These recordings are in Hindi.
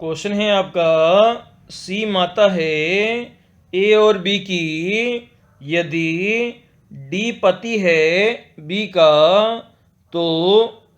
क्वेश्चन है आपका, सी माता है ए और बी की, यदि डी पति है बी का, तो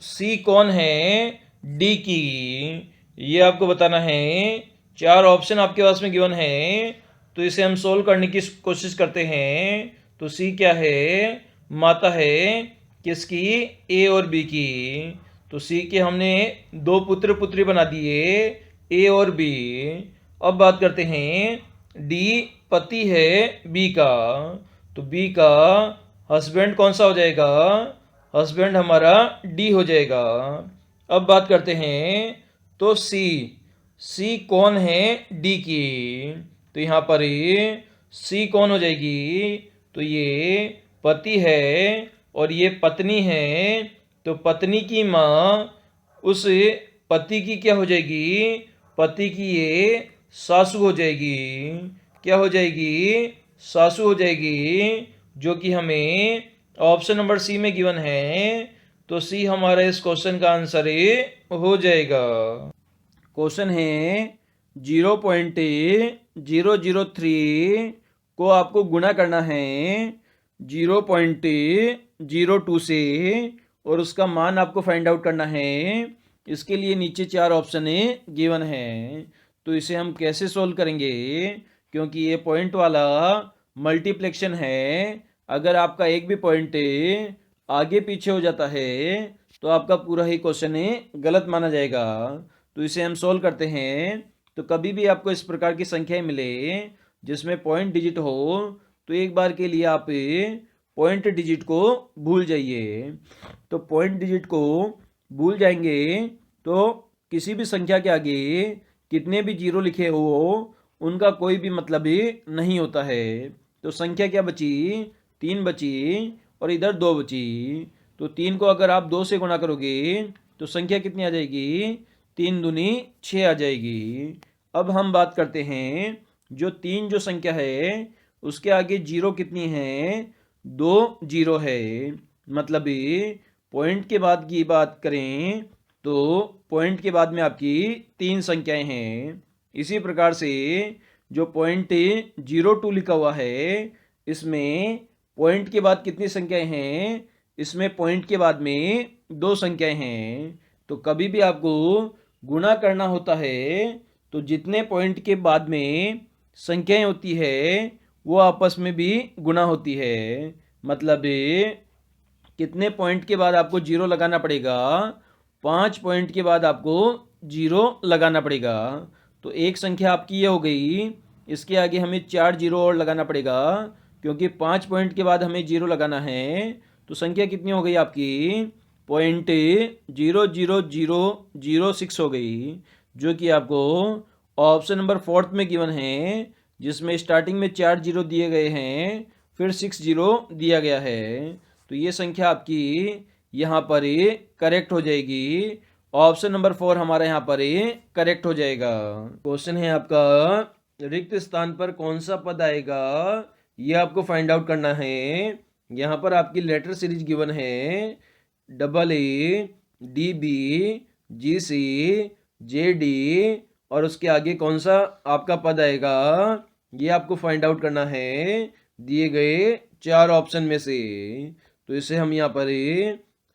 सी कौन है डी की। ये आपको बताना है। चार ऑप्शन आपके पास में गिवन है, तो इसे हम सोल्व करने की कोशिश करते हैं। तो सी क्या है, माता है किसकी, ए और बी की। तो सी के हमने दो पुत्र पुत्री बना दिए, ए और बी। अब बात करते हैं, डी पति है बी का, तो बी का हस्बैंड कौन सा हो जाएगा, हस्बैंड हमारा डी हो जाएगा। अब बात करते हैं, तो सी सी कौन है डी की। तो यहाँ पर सी कौन हो जाएगी, तो ये पति है और ये पत्नी है। तो पत्नी की माँ उस पति की क्या हो जाएगी, पति की ये सासू हो जाएगी। क्या हो जाएगी, सासू हो जाएगी, जो कि हमें ऑप्शन नंबर सी में गिवन है। तो सी हमारा इस क्वेश्चन का आंसर हो जाएगा। क्वेश्चन है 0.003 को आपको गुणा करना है 0.02 से, और उसका मान आपको फाइंड आउट करना है। इसके लिए नीचे चार ऑप्शन गिवन है। तो इसे हम कैसे सोल्व करेंगे, क्योंकि ये पॉइंट वाला मल्टीप्लेक्शन है। अगर आपका एक भी पॉइंट आगे पीछे हो जाता है तो आपका पूरा ही क्वेश्चन गलत माना जाएगा। तो इसे हम सोल्व करते हैं। तो कभी भी आपको इस प्रकार की संख्याएं मिले जिसमें पॉइंट डिजिट हो, तो एक बार के लिए आप पॉइंट डिजिट को भूल जाइए। तो पॉइंट डिजिट को भूल जाएंगे तो किसी भी संख्या के आगे कितने भी जीरो लिखे हो उनका कोई भी मतलब ही नहीं होता है। तो संख्या क्या बची, 3 बची और इधर 2 बची। तो 3 को अगर आप 2 से गुणा करोगे तो संख्या कितनी आ जाएगी, 3 दूनी 6 आ जाएगी। अब हम बात करते हैं, जो 3 जो संख्या है उसके आगे जीरो कितनी है, 2 जीरो है। मतलब पॉइंट के बाद की बात करें तो पॉइंट के बाद में आपकी 3 संख्याएं हैं। इसी प्रकार से जो पॉइंट 02 लिखा हुआ है, इसमें पॉइंट के बाद कितनी संख्याएं हैं, इसमें पॉइंट के बाद में 2 संख्याएं हैं। तो कभी भी आपको गुणा करना होता है तो जितने पॉइंट के बाद में संख्याएं होती है वो आपस में भी गुणा होती है। मतलब कितने पॉइंट के बाद आपको जीरो लगाना पड़ेगा, 5 पॉइंट के बाद आपको जीरो लगाना पड़ेगा। तो एक संख्या आपकी ये हो गई, इसके आगे हमें 4 जीरो और लगाना पड़ेगा, क्योंकि 5 पॉइंट के बाद हमें जीरो लगाना है। तो संख्या कितनी हो गई आपकी, 0.00006 हो गई, जो कि आपको ऑप्शन नंबर 4 में गिवन है, जिसमें स्टार्टिंग में 4 जीरो दिए गए हैं, फिर 6 जीरो दिया गया है। तो ये संख्या आपकी यहाँ पर करेक्ट हो जाएगी। ऑप्शन नंबर 4 हमारा यहाँ पर करेक्ट हो जाएगा। क्वेश्चन है आपका, रिक्त स्थान पर कौन सा पद आएगा, ये आपको फाइंड आउट करना है। यहाँ पर आपकी लेटर सीरीज गिवन है, AA, DB, GC, JD, और उसके आगे कौन सा आपका पद आएगा, ये आपको फाइंड आउट करना है दिए गए 4 ऑप्शन में से। तो इसे हम यहाँ पर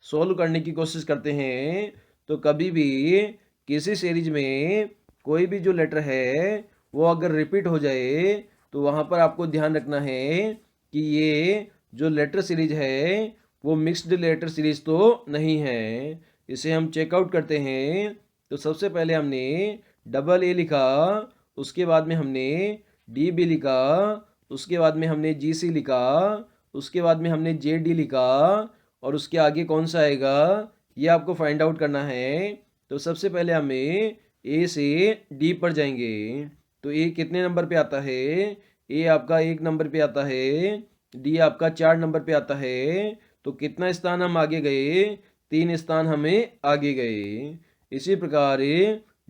सोल्व करने की कोशिश करते हैं। तो कभी भी किसी सीरीज में कोई भी जो लेटर है वो अगर रिपीट हो जाए तो वहाँ पर आपको ध्यान रखना है कि ये जो लेटर सीरीज है वो मिक्स्ड लेटर सीरीज तो नहीं है। इसे हम चेकआउट करते हैं। तो सबसे पहले हमने AA लिखा, उसके बाद में हमने DB लिखा, उसके बाद में हमने GC लिखा, उसके बाद में हमने JD लिखा, और उसके आगे कौन सा आएगा ये आपको फाइंड आउट करना है। तो सबसे पहले हमें A से D पर जाएंगे। तो A कितने नंबर पे आता है, A आपका 1 नंबर पे आता है, D आपका 4 नंबर पे आता है। तो कितना स्थान हम आगे गए, 3 स्थान हमें आगे गए। इसी प्रकार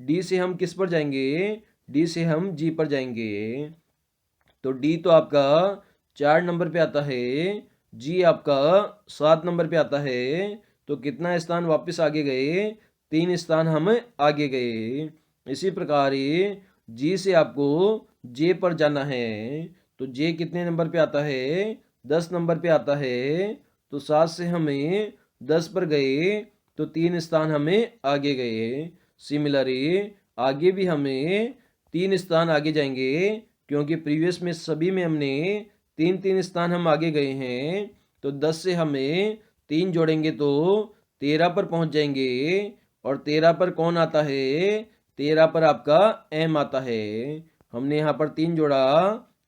D से हम किस पर जाएंगे, D से हम G पर जाएंगे। तो D तो आपका 4 नंबर पे आता है, G आपका 7 नंबर पे आता है। तो कितना स्थान वापस आगे गए, 3 स्थान हम आगे गए। इसी प्रकार जी से आपको जे पर जाना है। तो जे कितने नंबर पे आता है? 10 नंबर पे आता है। तो 7 से हमें 10 पर गए तो 3 स्थान हमें आगे गए। सिमिलरली आगे भी हमें 3 स्थान आगे जाएंगे, क्योंकि प्रीवियस में सभी में हमने 3-3 स्थान हम आगे गए हैं। तो 10 से हमें 3 जोड़ेंगे तो 13 पर पहुंच जाएंगे। और 13 पर कौन आता है? 13 पर आपका एम आता है। हमने यहाँ पर 3 जोड़ा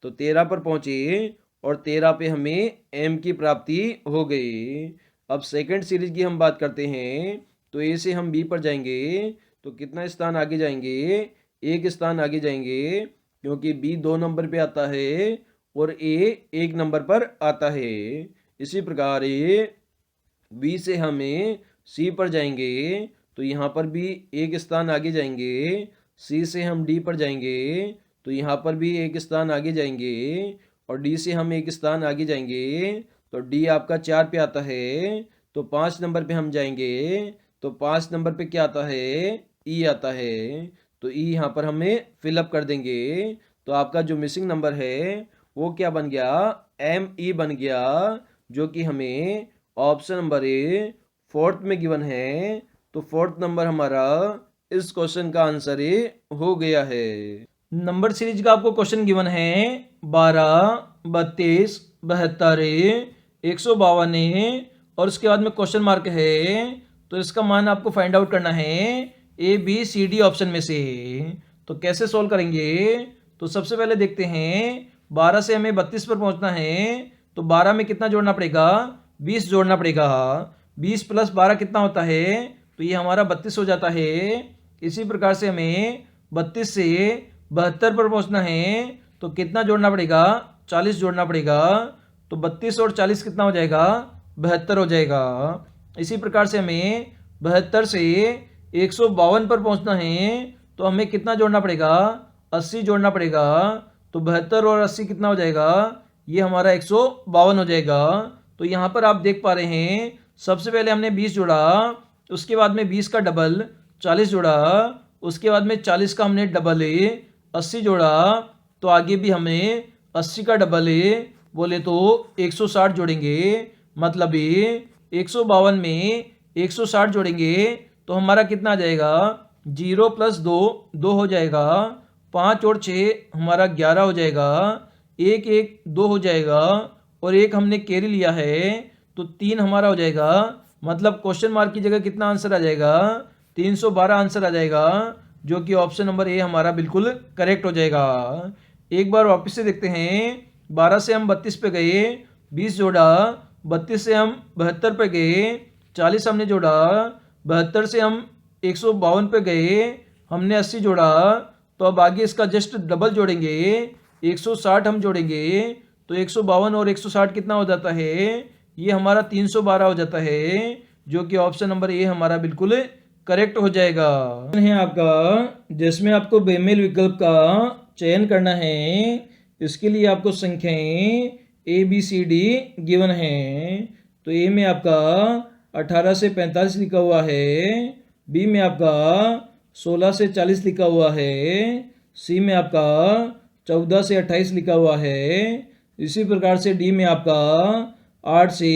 तो 13 पर पहुंचे और 13 पे हमें एम की प्राप्ति हो गई। अब सेकंड सीरीज की हम बात करते हैं। तो ए से हम बी पर जाएंगे तो कितना स्थान आगे जाएंगे? एक स्थान आगे जाएंगे, क्योंकि बी 2 नंबर पे आता है और ए 1 नंबर पर आता है। इसी प्रकार बी से हमें सी पर जाएंगे तो यहाँ पर भी एक स्थान आगे जाएंगे। सी से हम डी पर जाएंगे तो यहाँ पर भी एक स्थान आगे जाएंगे। और डी से हम एक स्थान आगे जाएंगे तो डी आपका 4 पे आता है। तो 5 नंबर पे हम जाएंगे तो 5 नंबर पे क्या आता है? ई आता है। तो ई यहाँ पर हमें फिलअप कर देंगे। तो आपका जो मिसिंग नंबर है वो क्या बन गया? एम ई बन गया, जो कि हमें ऑप्शन नंबर ए 4th में गिवन है। तो 4th नंबर हमारा इस क्वेश्चन का आंसर हो गया है। नंबर सीरीज का आपको क्वेश्चन गिवन है 12, 32, 72, 152 और उसके बाद में क्वेश्चन मार्क है। तो इसका मान आपको फाइंड आउट करना है A B C D option में से। तो कैसे सोल्व करेंगे? तो सबसे पहले देखते हैं 12 से हमें 32 पर पहुंचना है। तो 12 में कितना जोड़ना पड़ेगा? 20 जोड़ना पड़ेगा। 20 प्लस 12 कितना होता है? तो ये हमारा 32 हो जाता है। इसी प्रकार से हमें 32 से 72 पर पहुंचना है तो कितना जोड़ना पड़ेगा? 40 जोड़ना पड़ेगा। तो 32 और 40 कितना हो जाएगा? 72 हो जाएगा। इसी प्रकार से हमें 72 से 152 पर पहुंचना है तो हमें कितना जोड़ना पड़ेगा? 80 जोड़ना पड़ेगा। तो 72 और 80 कितना हो जाएगा? ये हमारा 152 हो जाएगा। तो यहाँ पर आप देख पा रहे हैं सबसे पहले हमने 20 जोड़ा, उसके बाद में 20 का डबल 40 जोड़ा, उसके बाद में 40 का हमने डबल 80 जोड़ा। तो आगे भी हमें 80 का डबल बोले तो 160 जोड़ेंगे। मतलब 152 में 160 जोड़ेंगे तो हमारा कितना आ जाएगा? 0 प्लस 2 2 हो जाएगा। 5 और 6 हमारा 11 हो जाएगा। 1 1 2 हो जाएगा और एक हमने कैरी लिया है तो 3 हमारा हो जाएगा। मतलब क्वेश्चन मार्क की जगह कितना आंसर आ जाएगा? 312 आंसर आ जाएगा, जो कि ऑप्शन नंबर ए हमारा बिल्कुल करेक्ट हो जाएगा। एक बार वापस से देखते हैं। 12 से हम 32 पे गए, 20 जोड़ा, 32 से हम 72 पे गए, 40 हमने जोड़ा, 72 से हम 152 पे गए, हमने 80 जोड़ा। तो अब आगे इसका जस्ट डबल जोड़ेंगे, 160 हम जोड़ेंगे। तो 152 और 160 कितना हो जाता है? ये हमारा 312 हो जाता है, जो कि ऑप्शन नंबर ए हमारा बिल्कुल करेक्ट हो जाएगा। है आपका जिसमें आपको बेमेल विकल्प का चयन करना है। इसके लिए आपको संख्याएं A B C D given है। तो ए में आपका 18 से 45 लिखा हुआ है, बी में आपका 16 से 40 लिखा हुआ है, सी में आपका 14 से 28 लिखा हुआ है। इसी प्रकार से डी में आपका 8 से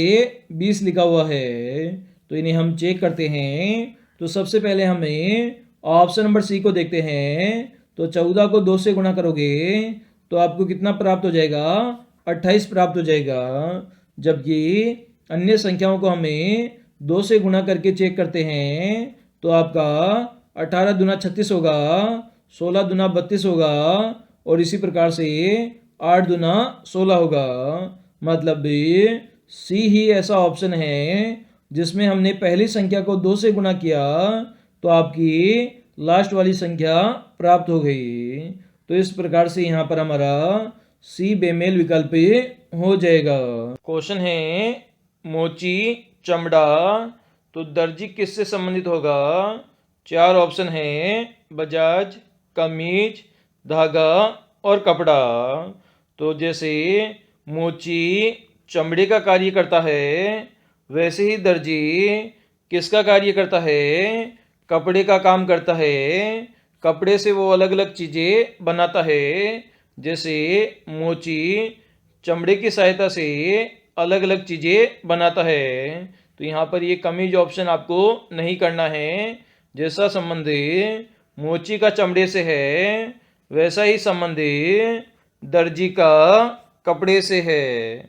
20 लिखा हुआ है। तो इन्हें हम चेक करते हैं। तो सबसे पहले हमें ऑप्शन नंबर सी को देखते हैं। तो 14 को 2 से गुणा करोगे तो आपको कितना प्राप्त हो जाएगा? 28 प्राप्त हो जाएगा। जबकि अन्य संख्याओं को हमें 2 से गुणा करके चेक करते हैं तो आपका 18 दूना 36 होगा, 16 दूना 32 होगा और इसी प्रकार से 8 दूना 16 होगा। मतलब सी ही ऐसा ऑप्शन है जिसमें हमने पहली संख्या को 2 से गुणा किया तो आपकी लास्ट वाली संख्या प्राप्त हो गई। तो इस प्रकार से यहाँ पर हमारा सी बेमेल विकल्प हो जाएगा। क्वेश्चन है मोची चमड़ा तो दर्जी किससे संबंधित होगा? 4 ऑप्शन है बजाज, कमीज, धागा और कपड़ा। तो जैसे मोची चमड़े का कार्य करता है, वैसे ही दर्जी किसका कार्य करता है? कपड़े का काम करता है। कपड़े से वो अलग अलग चीजें बनाता है, जैसे मोची चमड़े की सहायता से अलग अलग चीजें बनाता है। तो यहाँ पर ये कमीज ऑप्शन आपको नहीं करना है। जैसा संबंध मोची का चमड़े से है, वैसा ही संबंध दर्जी का कपड़े से है।